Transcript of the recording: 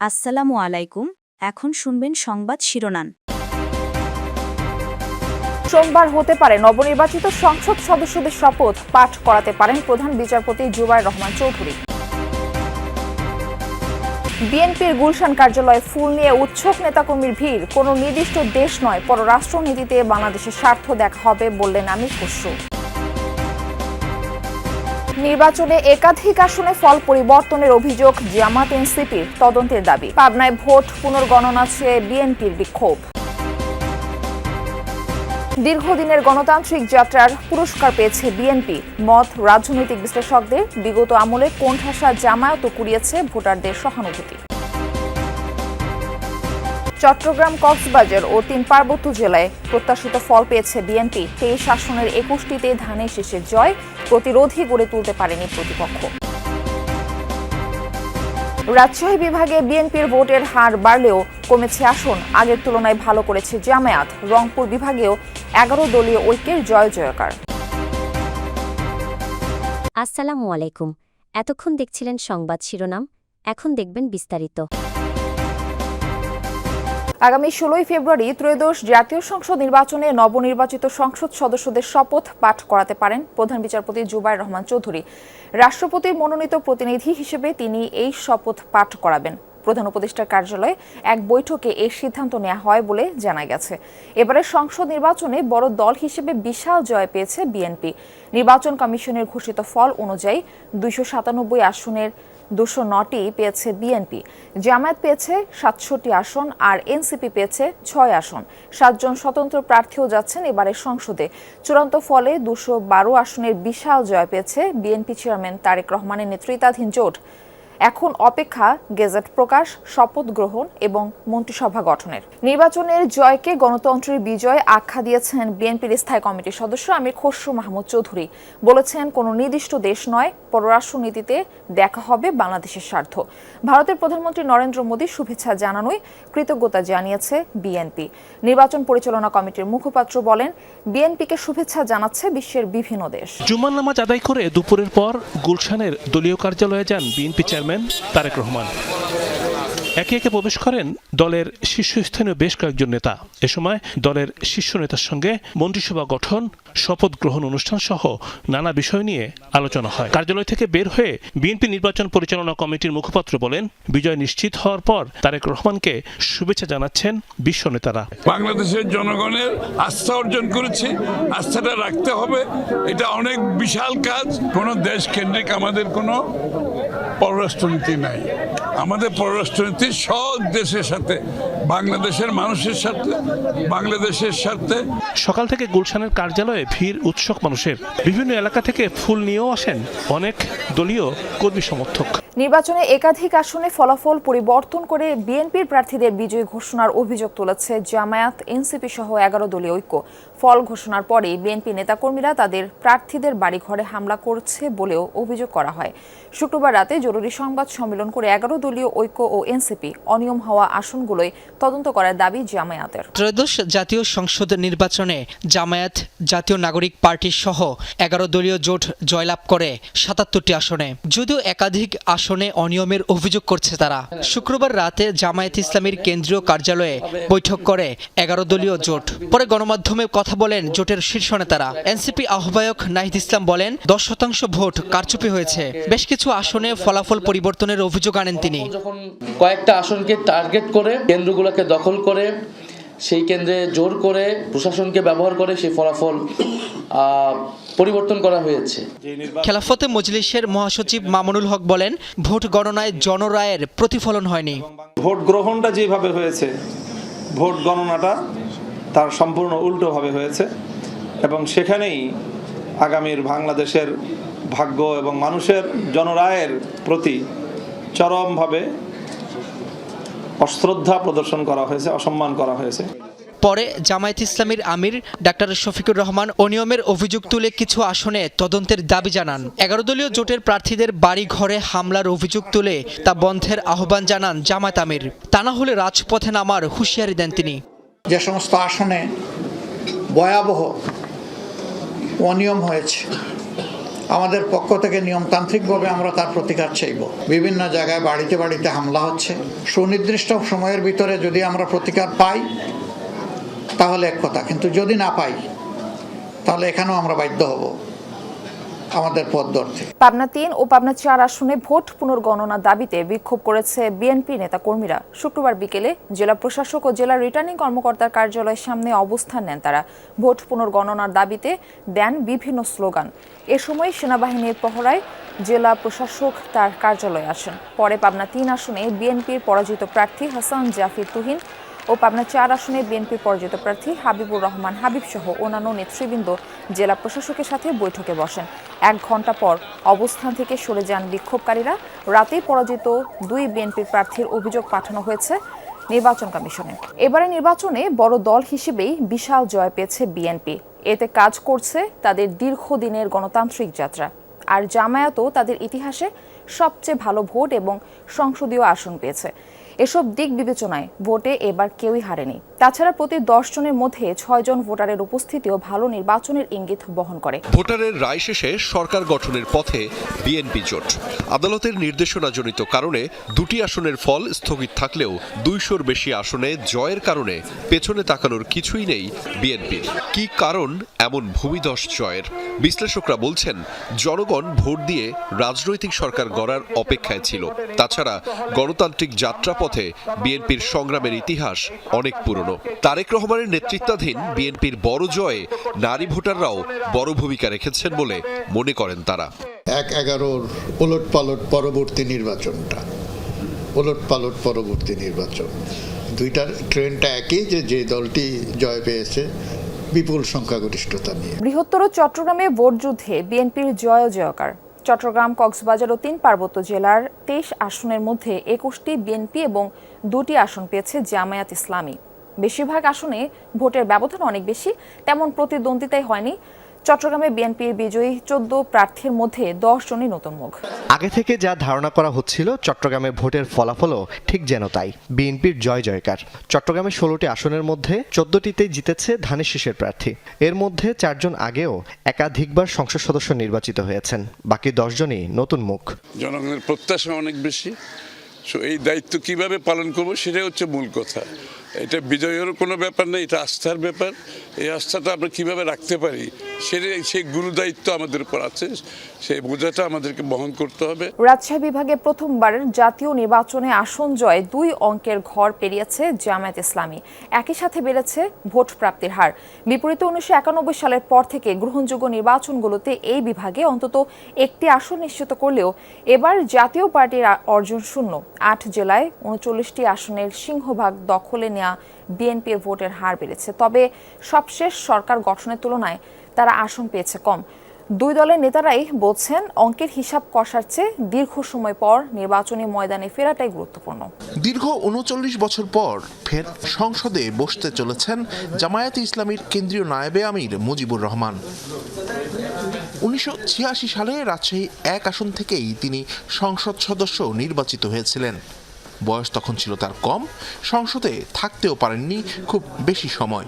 আসসালামু আলাইকুম। এখন শুনবেন সংবাদ শিরোনাম। সোমবার হতে পারে নবনির্বাচিত সংসদ সদস্যদের শপথ পাঠ করাতে পারেন প্রধান বিচারপতি জুবায়ের রহমান চৌধুরী। বিএনপির গুলশান কার্যালয়ে ফুল নিয়ে উৎসুক নেতাকর্মীর ভিড়। কোনো নির্দিষ্ট দেশ নয়, পররাষ্ট্রনীতিতে বাংলাদেশের স্বার্থ দেখা হবে বললেন আমির খসরু। নির্বাচনে একাধিক আসনে ফল পরিবর্তনের অভিযোগ জামাত এনসিপির, তদন্তের দাবি। পাবনায় ভোট পুনর্গণনা চেয়ে বিএনপির বিক্ষোভ। দীর্ঘদিনের গণতান্ত্রিক যাত্রার পুরস্কার পেয়েছে বিএনপি, মত রাজনৈতিক বিশ্লেষকদের। বিগত আমলে কোণঠাসা জামায়াত কুড়িয়েছে ভোটারদের সহানুভূতি। চট্টগ্রাম, কক্সবাজার ও ৩ পার্বত্য জেলায় প্রত্যাশিত ফল পেয়েছে বিএনপি। ২৩ আসনের ২১টিতে ধানের শীষের জয়, প্রতিরোধী গড়ে তুলতে পারেনি প্রতিপক্ষ। রাজশাহী বিভাগে বিএনপির ভোটের হার বাড়লেও কমেছে আসন, আগের তুলনায় ভালো করেছে জামায়াত। রংপুর বিভাগেও ১১ দলীয় ঐক্যের জয় জয়কার। আসসালামু আলাইকুম। এতক্ষণ দেখছিলেন সংবাদ শিরোনাম, এখন দেখবেন বিস্তারিত। আগামী ১৬ ফেব্রুয়ারি ত্রয়োদশ জাতীয় সংসদ নির্বাচনে নবনির্বাচিত সংসদ সদস্যদের শপথ পাঠ করাতে পারেন প্রধান বিচারপতি জুবায়ের রহমান চৌধুরী। রাষ্ট্রপতির মনোনীত প্রতিনিধি হিসেবে তিনি এই শপথ পাঠ করাবেন। প্রধান উপদেষ্টার কার্যালয়ে এক বৈঠকে এই সিদ্ধান্ত নেওয়া হয় বলে জানা গেছে। এবারে সংসদ নির্বাচনে বড় দল হিসেবে বিশাল জয় পেয়েছে বিএনপি। নির্বাচন কমিশনের ঘোষিত ফল অনুযায়ী ২৯৭ আসনের ২০৯টি পেয়েছে বিএনপি, জামায়াত পেয়েছে ৬৭ আসন আর এনসিপি পেয়েছে ৬ আসন। ৭ জন স্বতন্ত্র প্রার্থীও যাচ্ছেন এবারের সংসদে। চূড়ান্ত ফলে ২১২ আসনের বিশাল জয় পেয়েছে বিএনপি চেয়ারম্যান তারেক রহমানের নেতৃত্বাধীন জোট। এখন অপেক্ষা গেজেট প্রকাশ, শপথ গ্রহণ এবং মন্ত্রিসভা গঠনের। নির্বাচনের জয়কে গণতন্ত্রের বিজয় আখ্যা দিয়েছেন বিএনপির স্থায়ী কমিটির সদস্য আমির খসরু মাহমুদ চৌধুরী। বলেছেন, কোনো নির্দিষ্ট দেশ নয়, পররাষ্ট্রনীতিতে দেখা হবে বাংলাদেশের স্বার্থ। ভারতের প্রধানমন্ত্রী নরেন্দ্র মোদী শুভেচ্ছা জানানোয় কৃতজ্ঞতা জানিয়েছে বিএনপি। নির্বাচন পরিচালনা কমিটির মুখপাত্র বলেন, বিএনপিকে শুভেচ্ছা জানাচ্ছে বিশ্বের বিভিন্ন দেশ। জুমার নামাজ আদায় করে দুপুরের পর গুলশানের দলীয় কার্যালয়ে যান বিএনপি চেয়ারম্যান তারেক রহমান। একে একে প্রবেশ করেন দলের শীর্ষস্থানীয় বেশ কয়েকজন নেতা। এ সময় দলের শীর্ষ নেতার সঙ্গে মন্ত্রিসভা গঠন, শপথ গ্রহণ অনুষ্ঠান সহ নানা বিষয় নিয়ে আলোচনা হয়। কার্যালয় থেকে বের হয়ে বিএনপি নির্বাচন পরিচালনা কমিটির মুখপাত্র বলেন, বিজয় নিশ্চিত হওয়ার পর তারেক রহমানকে শুভেচ্ছা জানাচ্ছেন বিশ্ব নেতারা। বাংলাদেশের জনগণের আস্থা অর্জন করেছি, আস্থাটা রাখতে হবে। এটা অনেক বিশাল কাজ। কোনো দেশ কেন্দ্রিক আমাদের কোনো পররাষ্ট্রনীতি নাই। আমাদের পররাষ্ট্রনীতি সব দেশের সাথে, বাংলাদেশের মানুষের সাথে, বাংলাদেশের সাথে। সকাল থেকে গুলশানের কার্যালয়ে ভিড় উৎসুক মানুষের। বিভিন্ন এলাকা থেকে ফুল নিয়েও আসেন অনেক দলীয় কর্মী সমর্থক। নির্বাচনে একাধিক আসনে ফলাফল পরিবর্তন করে বিএনপির প্রার্থীদের বিজয়ী ঘোষণার অভিযোগ তুলেছে জামায়াত, এনসিপি সহ ১১ দলীয় ঐক্য। ফল ঘোষণার পরে বিএনপি নেতাকর্মীরা তাদের প্রার্থীদের বাড়িঘরে হামলা করছে বলেও অভিযোগ করা হয়। শুক্রবার রাতে জরুরি সংবাদ সম্মেলন করে ১১ দলীয় ঐক্য ও এনসিপি অনিয়ম হওয়া আসনগুলোয় তদন্ত করার দাবি জামায়াতের। ত্রয়োদশ জাতীয় সংসদ নির্বাচনে জামায়াত, জাতীয় নাগরিক পার্টি সহ ১১ দলীয় জোট জয়লাভ করে ৭৭টি আসনে। যদিও একাধিক আসনে অনিয়মের অভিযোগ করছে তারা। শুক্রবার রাতে জামায়াত ইসলামীর কেন্দ্রীয় কার্যালয়ে বৈঠক করে ১১ দলীয় জোট। পরে গণমাধ্যমে কথা বলেন জোটের শীর্ষ নেতারা। এনসিপি আহ্বায়ক নাহিদ ইসলাম বলেন, ১০% ভোট কারচুপি হয়েছে। বেশ কিছু আসনে ফলাফল পরিবর্তনের অভিযোগ আনেন তিনি। যখন কয়েকটা আসনকে টার্গেট করে কেন্দ্রগুলোকে দখল করে সেই কেন্দ্রে জোর করে প্রশাসনকে ব্যবহার করে সেই ফলাফল পরিবর্তন করা হয়েছে। খেলাফতে মজলিসের মহাসচিব মামুনুল হক বলেন, ভোট গণনায় জনরায়ের প্রতিফলন হয়নি। ভোট গ্রহণটা যেভাবে হয়েছে, ভোট গণনাটা তার সম্পূর্ণ উল্টোভাবে হয়েছে এবং সেখানেই আগামীর বাংলাদেশের ভাগ্য এবং মানুষের জনরায়ের প্রতি চরমভাবে অশ্রদ্ধা প্রদর্শন করা হয়েছে, অসম্মান করা হয়েছে। পরে জামায়াত ইসলামীর আমির ডাক্তার শফিকুর রহমান অনিয়মের অভিযোগ তুলে কিছু আসনে তদন্তের দাবি জানান। ১১ দলীয় জোটের প্রার্থীদের বাড়ি ঘরে হামলার অভিযোগ তুলে তা বন্ধের আহ্বান জানান জামায়াত আমির। তা না হলে রাজপথে নামার হুঁশিয়ারি দেন তিনি। যে সমস্ত আসনে ভয়াবহ অনিয়ম হয়েছে, আমাদের পক্ষ থেকে নিয়মতান্ত্রিকভাবে আমরা তার প্রতিকার চাইব। বিভিন্ন জায়গায় বাড়িতে বাড়িতে হামলা হচ্ছে, সুনির্দিষ্ট সময়ের ভিতরে যদি আমরা প্রতিকার পাই তাহলে এক কথা, কিন্তু যদি না পাই তাহলে এখানেও আমরা বাধ্য হব আমাদের পথ ধরতে। পাবনা 3 ও পাবনা 4 আসনে ভোট পুনর্গণনার দাবিতে বিক্ষোভ করেছে বিএনপি নেতাকর্মীরা। শুক্রবার বিকেলে জেলা প্রশাসক ও জেলা রিটার্নিং কর্মকর্তার কার্যালয়ের সামনে অবস্থান নেন তারা। ভোট পুনর্গণনার দাবিতে দেন বিভিন্ন স্লোগান। এ সময় সেনাবাহিনীর প্রহরায় জেলা প্রশাসক তার কার্যালয়ে আসেন। পরে পাবনা 3 আসনে বিএনপির পরাজিত প্রার্থী হাসান জাফির তুহিন ও পাবনা 4 আসনে বিএনপির পরাজিত প্রার্থী হাবিবুর রহমান হাবিব সহ অন্যান্য নেতৃবৃন্দ জেলা প্রশাসকের সাথে বৈঠকে বসেন। 1 ঘণ্টা পর অবস্থান থেকে সরে যান বিক্ষোভকারীরা। রাতেই পরাজিত 2 বিএনপির প্রার্থীর অভিযোগ পাঠানো হয়েছে নির্বাচন কমিশনে। এবারে নির্বাচনে বড় দল হিসেবেই বিশাল জয় পেয়েছে বিএনপি। এতে কাজ করছে তাদের দীর্ঘদিনের গণতান্ত্রিক যাত্রা। আর জামায়াতও তাদের ইতিহাসে সবচেয়ে ভালো ভোট এবং সংসদীয় আসন পেয়েছে। এসব দিক বিবেচনায় ভোটে এবার কেউই হারেনি। তাছাড়া প্রতি 10 জনের মধ্যে 6 জন ভোটারের উপস্থিতিও ভালো নির্বাচনের ইঙ্গিত বহন করে। ভোটারের রায় শেষে সরকার গঠনের পথে বিএনপি জোট। আদালতের নির্দেশনাজনিত কারণে 2টি আসনের ফল স্থগিত থাকলেও 200-র বেশি আসনে জয়ের কারণে পেছনে তাকানোর কিছুই নেই বিএনপির। কি কারণ এমন ভূমিধস জয়ের? বিশ্লেষকরা বলছেন, জনগণ ভোট দিয়ে রাজনৈতিক সরকার গড়ার অপেক্ষায় ছিল। তাছাড়া গণতান্ত্রিক যাত্রাপথে বিএনপির সংগ্রামের ইতিহাস অনেক পুরনো। তারেক রহমানের নেতৃত্বাধীন বিএনপির বড় জয়ে নারী ভোটাররাও বড় ভূমিকা রেখেছেন বলে মনে করেন তারা। 1/11 ওলটপালট পরবর্তী নির্বাচন, দুইটার ট্রেন্ডটা একই, যে দলটি জয় পেয়েছে বিপুল সংখ্যাগরিষ্ঠতা নিয়ে। বৃহত্তর চট্টগ্রামে ভোট যুদ্ধে বিএনপির জয়কার। চট্টগ্রাম, কক্সবাজার ও 3 পার্বত্য জেলার 23 আসনের মধ্যে 21টি বিএনপি এবং 2টি আসন পেয়েছে জামায়াত ইসলামী। বেশিরভাগ আসনে ভোটের ব্যবধান অনেক বেশি, তেমন প্রতিদ্বন্দ্বিতাই হয়নি। চট্টগ্রামে বিএনপির বিজয়ী 14 প্রার্থীর মধ্যে 10 জনই নতুন মুখ। আগে থেকে যা ধারণা করা হচ্ছিল চট্টগ্রামে ভোটের ফলাফলও ঠিক যেন তাই, বিএনপির জয়কার। চট্টগ্রামে 16টি আসনের মধ্যে 14টিতেই জিতেছে ধানের শীষের প্রার্থী। এর মধ্যে 4 জন আগেও একাধিকবার সংসদ সদস্য নির্বাচিত হয়েছেন, বাকি 10 জনই নতুন মুখ। জনগণের প্রত্যাশা অনেক বেশি, এই দায়িত্ব কিভাবে পালন করব সেটাই হচ্ছে মূল কথা। এটা বিজয়েরও কোনো ব্যাপার নেই, এটা আস্থার ব্যাপার। এই আস্থাটা আমরা কিভাবে রাখতে পারি সেই গুরু দায়িত্ব আমাদের উপর আছে, সেই বোঝাটা আমাদেরকে বহন করতে হবে। রাজশাহী বিভাগে প্রথমবারের জাতীয় নির্বাচনে আসন জয় 2 অঙ্কের ঘর পেরিয়েছে জামায়াত ইসলামী। একই সাথে বেড়েছে ভোট প্রাপ্তির হার। বিপরীতে 1991 সালের পর থেকে গ্রহণযোগ্য নির্বাচনগুলোতে এই বিভাগে অন্তত একটি আসন নিশ্চিত করলেও এবার জাতীয় পার্টির অর্জন শূন্য। 8 জেলায় 39টি আসনের সিংহভাগ দখলে নেওয়া বিএনপির ভোটের হার বেড়েছে। তবে সবশেষ সরকার গঠনের তুলনায় তারা আসন পেয়েছে কম। 2 দলের নেতারাই বলছেন, অঙ্কের হিসাব কষার চেয়ে দীর্ঘ সময় পর নির্বাচনী ময়দানে ফেরাটাই গুরুত্বপূর্ণ। দীর্ঘ 39 বছর পর ফের সংসদে বসতে চলেছেন জামায়াতে ইসলামীর কেন্দ্রীয় নায়েবে আমির মুজিবুর রহমান। 1986 সালে রাজশাহী 1 আসন থেকেই তিনি সংসদ সদস্য নির্বাচিত হয়েছিলেন। বয়স তখন ছিল তার কম, সংসদে থাকতেও পারেননি খুব বেশি সময়।